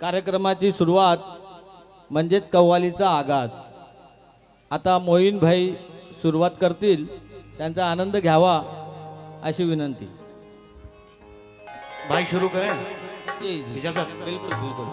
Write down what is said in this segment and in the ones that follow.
कार्यक्रमाची सुरुवात म्हणजेच कव्वालीचा आगाज। आता मोहीन भाई सुरुवात करतील, त्यांचा आनंद घ्यावा अशी विनंती। भाई शुरू करें? जी इजाजत? बिल्कुल बिल्कुल।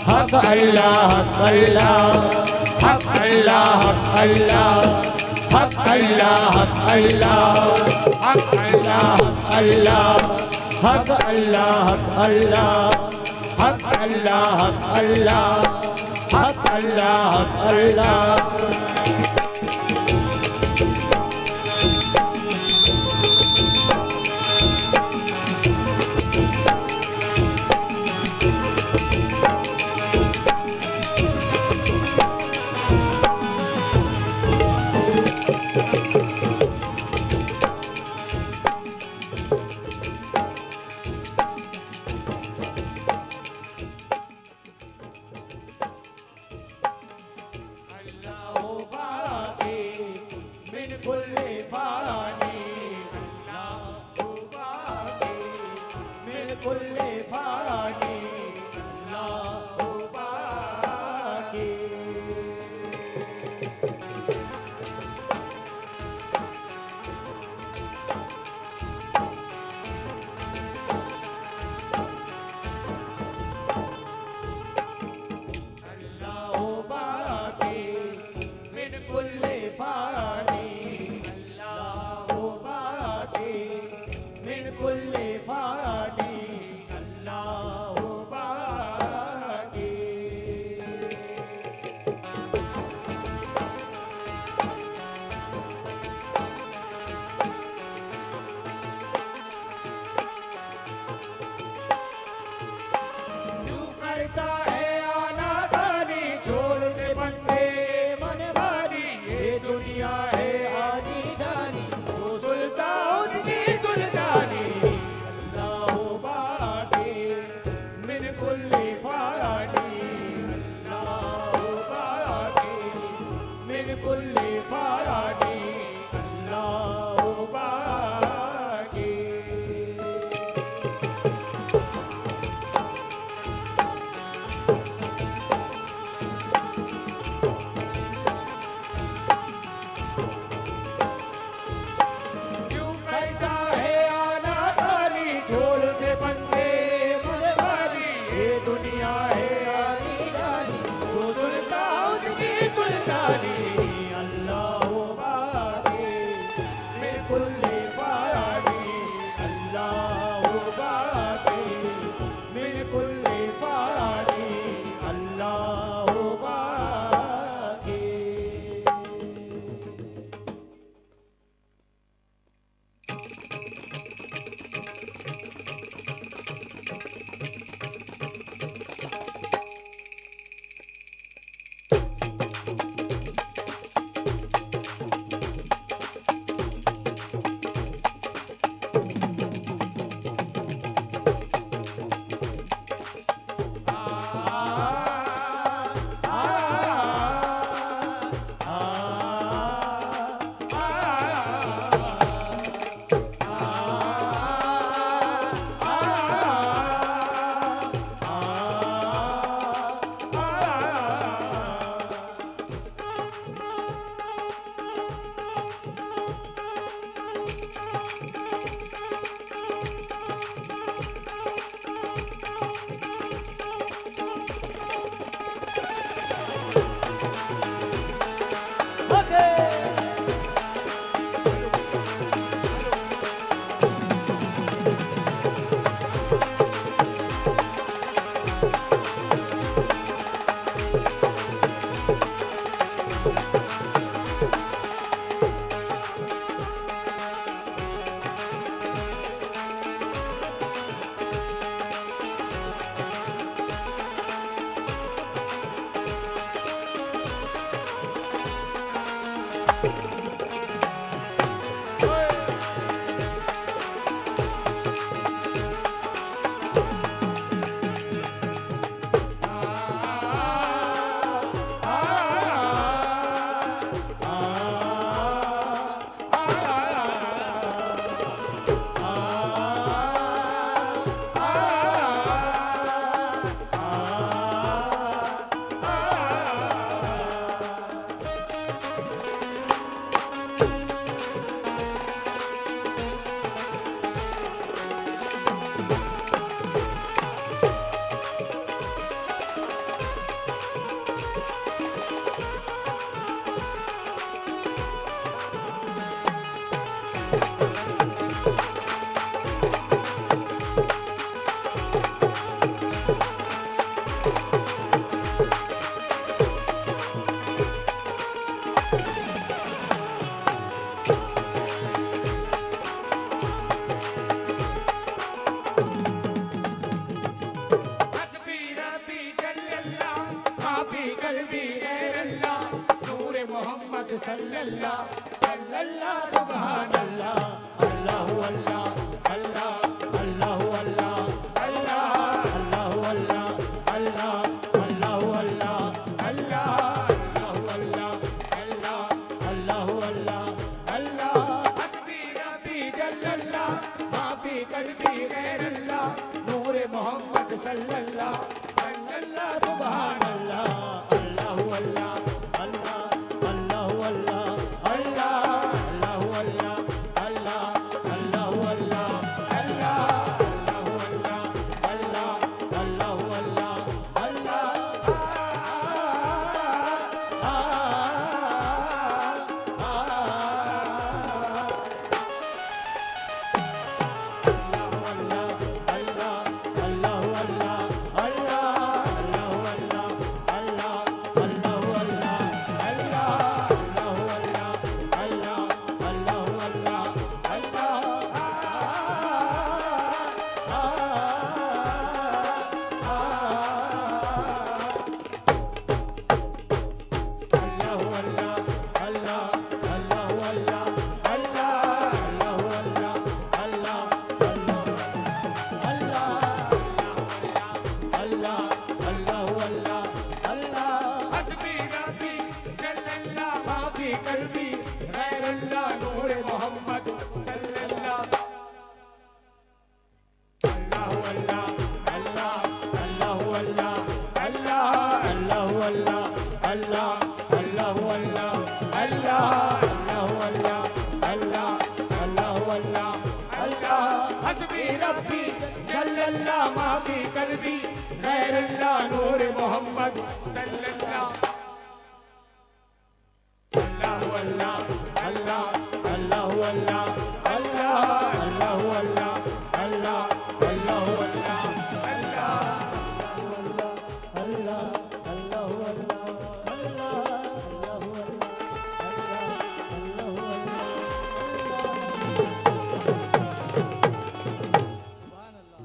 हक अल्लाह हक अल्लाह हक अल्लाह हक अल्लाह हक अल्लाह हक अल्लाह हक अल्लाह हस्बी रब्बी जल्लल्लाह माफी कल्बी गैरल्लाह नूर मोहम्मद सल्लल्लाह सल्लल्लाह सुभानल्लाह अल्लाहु अल्लाह अल्लाह अल्लाहु अल्लाह अल्लाह अल्लाहु अल्लाह अल्लाह अल्लाहु अल्लाह अल्लाह अल्लाहु अल्लाह अल्लाह अल्लाहु अल्लाह अल्लाह हस्बी रब्बी जल्लल्लाह माफी कल्बी गैरल्लाह नूर मोहम्मद सल्लल्लाह सल्लल्लाह सुभानल्लाह अल्लाहु अल्लाह अल्लाह अल्लाहु अल्लाह अल्लाह अल्लाहु अल्लाह अल्लाह अल्लाहु अल्लाह अल्लाह अल्लाहु अल्लाह अल्लाह अल्लाहु अल्लाह अल्लाह कल्बी गैरुल्लाह नूर मोहम्मद सल्लल्लाह अल्लाहु अल्लाह अल्लाह अल्लाहु अल्लाह अल्लाह अल्लाहु अल्लाह अल्लाह अल्लाहु अल्लाह अल्लाह अल्लाहु अल्लाह अल्लाह अल्लाहु अल्लाह अल्लाह हस्बी रब्बी जल्लल्लाह माफी कल्बी गैरुल्लाह नूर मोहम्मद सल्लल्लाह